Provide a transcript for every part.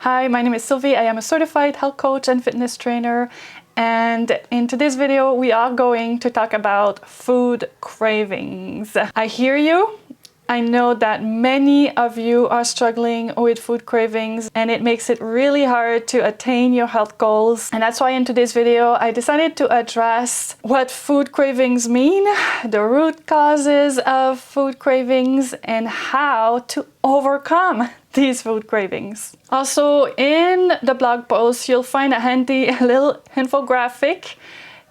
Hi, my name is Sylvie. I am a certified health coach and fitness trainer. And in today's video, we are going to talk about food cravings. I hear you. I know that many of you are struggling with food cravings and it makes it really hard to attain your health goals. And that's why in today's video, I decided to address what food cravings mean, the root causes of food cravings, and how to overcome these food cravings. Also, in the blog post, you'll find a handy little infographic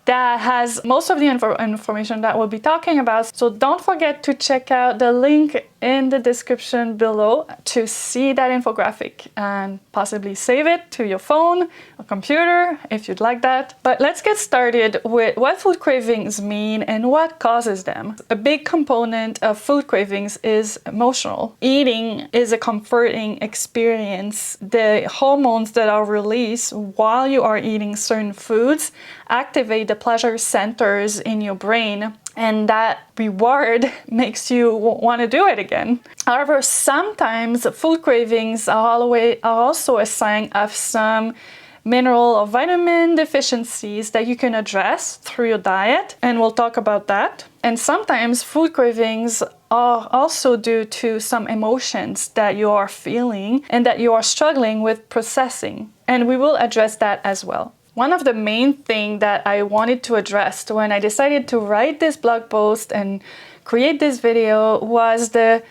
that has most of the information that we'll be talking about. So don't forget to check out the link in the description below to see that infographic and possibly save it to your phone or computer if you'd like that. But let's get started with what food cravings mean and what causes them. A big component of food cravings is emotional. Eating is a comforting experience. The hormones that are released while you are eating certain foods activate the pleasure centers in your brain, and that reward makes you want to do it again. However, sometimes food cravings are also a sign of some mineral or vitamin deficiencies that you can address through your diet, and we'll talk about that. And sometimes food cravings are also due to some emotions that you are feeling and that you are struggling with processing, and we will address that as well. One of the main things that I wanted to address when I decided to write this blog post and create this video was the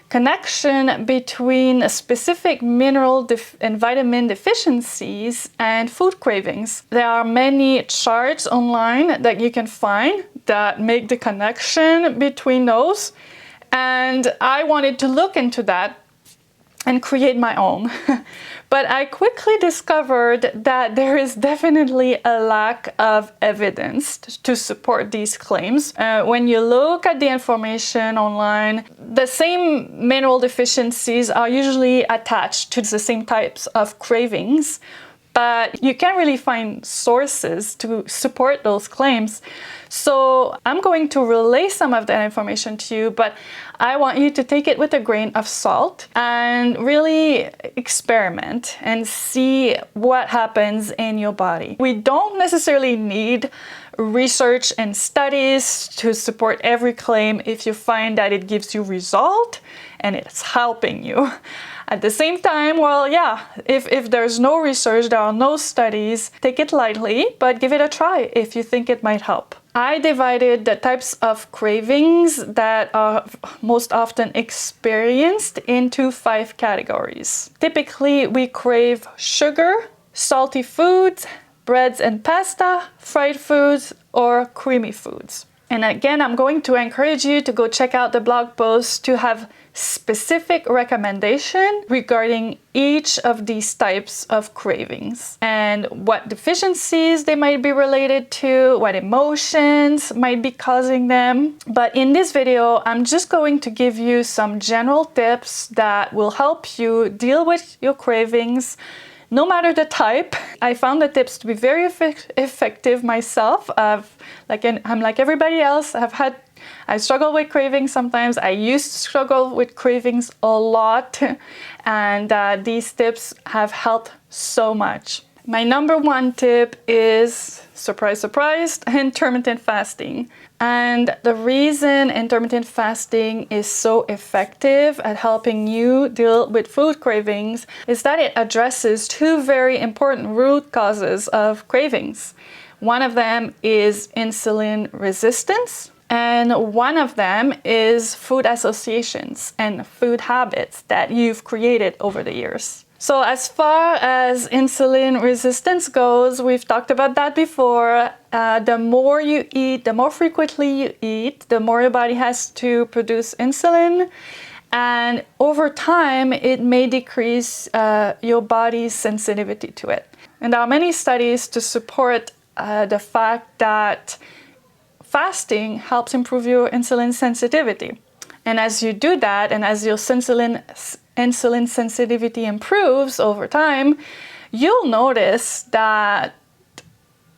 connection between specific mineral and vitamin deficiencies and food cravings. There are many charts online that you can find that make the connection between those, and I wanted to look into that and create my own. But I quickly discovered that there is definitely a lack of evidence to support these claims. When you look at the information online, the same mineral deficiencies are usually attached to the same types of cravings, but you can't really find sources to support those claims. So I'm going to relay some of that information to you, but I want you to take it with a grain of salt and really experiment and see what happens in your body. We don't necessarily need research and studies to support every claim if you find that it gives you result and it's helping you. At the same time, well, yeah, if there's no research, there are no studies, take it lightly, but give it a try if you think it might help. I divided the types of cravings that are most often experienced into 5 categories. Typically, we crave sugar, salty foods, breads and pasta, fried foods, or creamy foods. And again, I'm going to encourage you to go check out the blog post to have specific recommendation regarding each of these types of cravings and what deficiencies they might be related to, what emotions might be causing them. But in this video, I'm just going to give you some general tips that will help you deal with your cravings no matter the type. I found the tips to be very effective myself. I'm like everybody else. I struggle with cravings sometimes. I used to struggle with cravings a lot, and these tips have helped so much. My number 1 tip is, surprise, surprise, intermittent fasting. And the reason intermittent fasting is so effective at helping you deal with food cravings is that it addresses 2 very important root causes of cravings. One of them is insulin resistance, and one of them is food associations and food habits that you've created over the years. So as far as insulin resistance goes, we've talked about that before. The more you eat, the more frequently you eat, the more your body has to produce insulin. And over time, it may decrease your body's sensitivity to it. And there are many studies to support the fact that fasting helps improve your insulin sensitivity. And as you do that, and as your insulin sensitivity improves over time, you'll notice that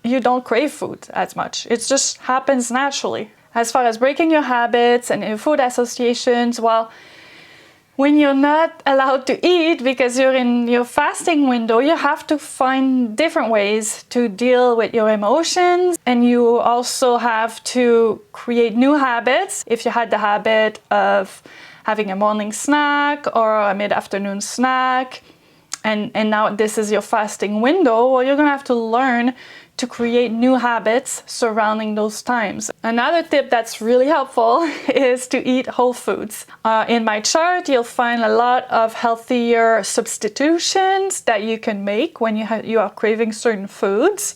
you don't crave food as much. It just happens naturally. As far as breaking your habits and your food associations, well, when you're not allowed to eat because you're in your fasting window, you have to find different ways to deal with your emotions. And you also have to create new habits. If you had the habit of having a morning snack or a mid-afternoon snack, and now this is your fasting window, well, you're gonna have to learn to create new habits surrounding those times. Another tip that's really helpful is to eat whole foods. In my chart, you'll find a lot of healthier substitutions that you can make when you are craving certain foods.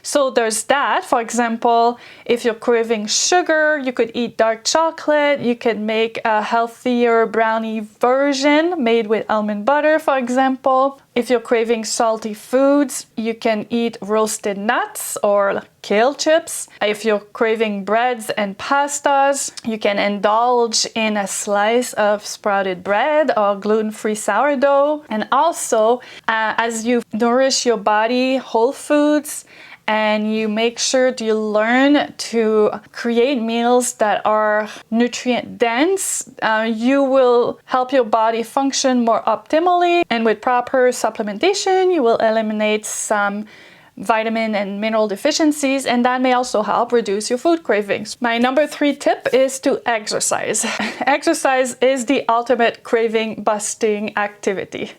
So there's that. For example, if you're craving sugar, you could eat dark chocolate. You could make a healthier brownie version made with almond butter, for example. If you're craving salty foods, you can eat roasted nuts or kale chips. If you're craving breads and pastas, you can indulge in a slice of sprouted bread or gluten-free sourdough. And also, as you nourish your body whole foods, and you make sure you learn to create meals that are nutrient dense, you will help your body function more optimally. And with proper supplementation, you will eliminate some vitamin and mineral deficiencies, and that may also help reduce your food cravings. My number 3 tip is to exercise. Exercise is the ultimate craving busting activity.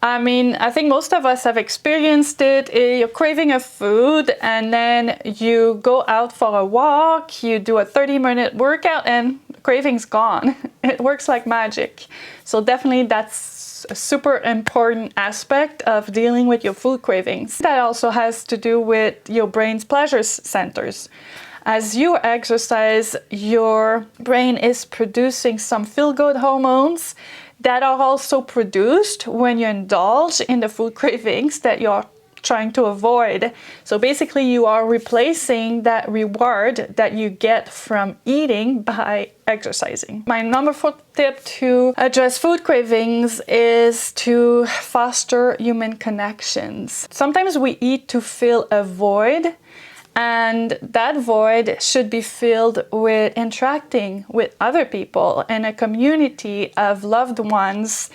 I mean, I think most of us have experienced it. You're craving a food and then you go out for a walk, you do a 30-minute workout and the craving's gone. It works like magic. So definitely that's a super important aspect of dealing with your food cravings. That also has to do with your brain's pleasure centers. As you exercise, your brain is producing some feel-good hormones that are also produced when you indulge in the food cravings that you're trying to avoid. So basically you are replacing that reward that you get from eating by exercising. My number 4 tip to address food cravings is to foster human connections. Sometimes we eat to fill a void, and that void should be filled with interacting with other people and a community of loved ones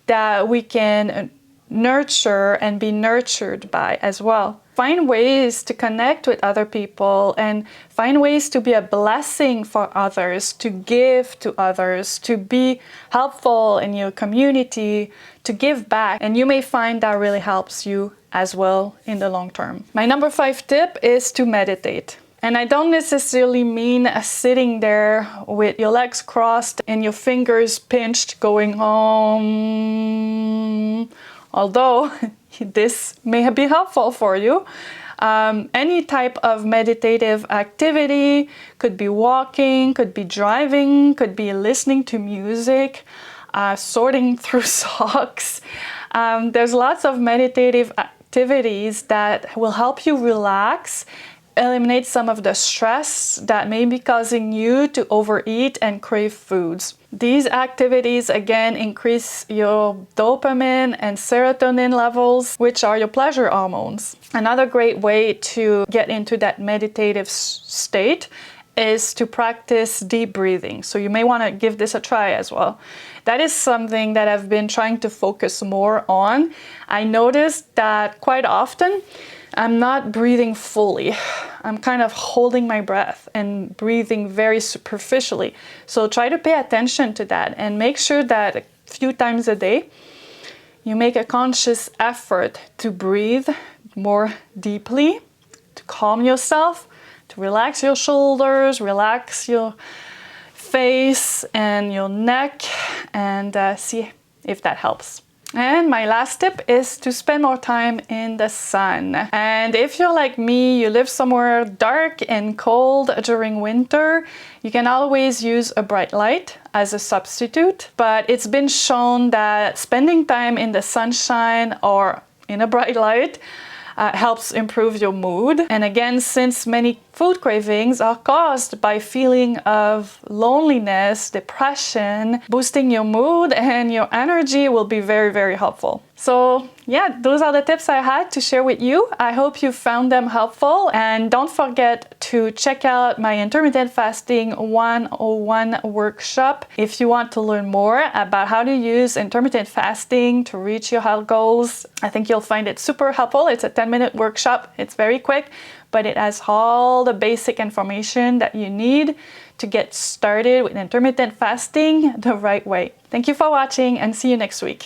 that we can nurture and be nurtured by as well. Find ways to connect with other people and find ways to be a blessing for others, to give to others, to be helpful in your community, to give back. And you may find that really helps you as well in the long term. My number 5 tip is to meditate. And I don't necessarily mean sitting there with your legs crossed and your fingers pinched going although this may be helpful for you. Any type of meditative activity, could be walking, could be driving, could be listening to music, sorting through socks. There's lots of meditative activities that will help you relax, eliminate some of the stress that may be causing you to overeat and crave foods. These activities again increase your dopamine and serotonin levels, which are your pleasure hormones. Another great way to get into that meditative state is to practice deep breathing. So you may want to give this a try as well. That is something that I've been trying to focus more on. I noticed that quite often I'm not breathing fully. I'm kind of holding my breath and breathing very superficially. So try to pay attention to that and make sure that a few times a day you make a conscious effort to breathe more deeply, to calm yourself, to relax your shoulders, relax your face and your neck, and see if that helps. And my last tip is to spend more time in the sun. And if you're like me, you live somewhere dark and cold during winter, you can always use a bright light as a substitute. But it's been shown that spending time in the sunshine or in a bright light helps improve your mood. And again, since many food cravings are caused by feeling of loneliness, depression, boosting your mood and your energy will be very, very helpful. So yeah, those are the tips I had to share with you. I hope you found them helpful, and don't forget to check out my intermittent fasting 101 workshop if you want to learn more about how to use intermittent fasting to reach your health goals. I think you'll find it super helpful. It's a 10-minute workshop. It's very quick, but it has all the basic information that you need to get started with intermittent fasting the right way. Thank you for watching, and see you next week.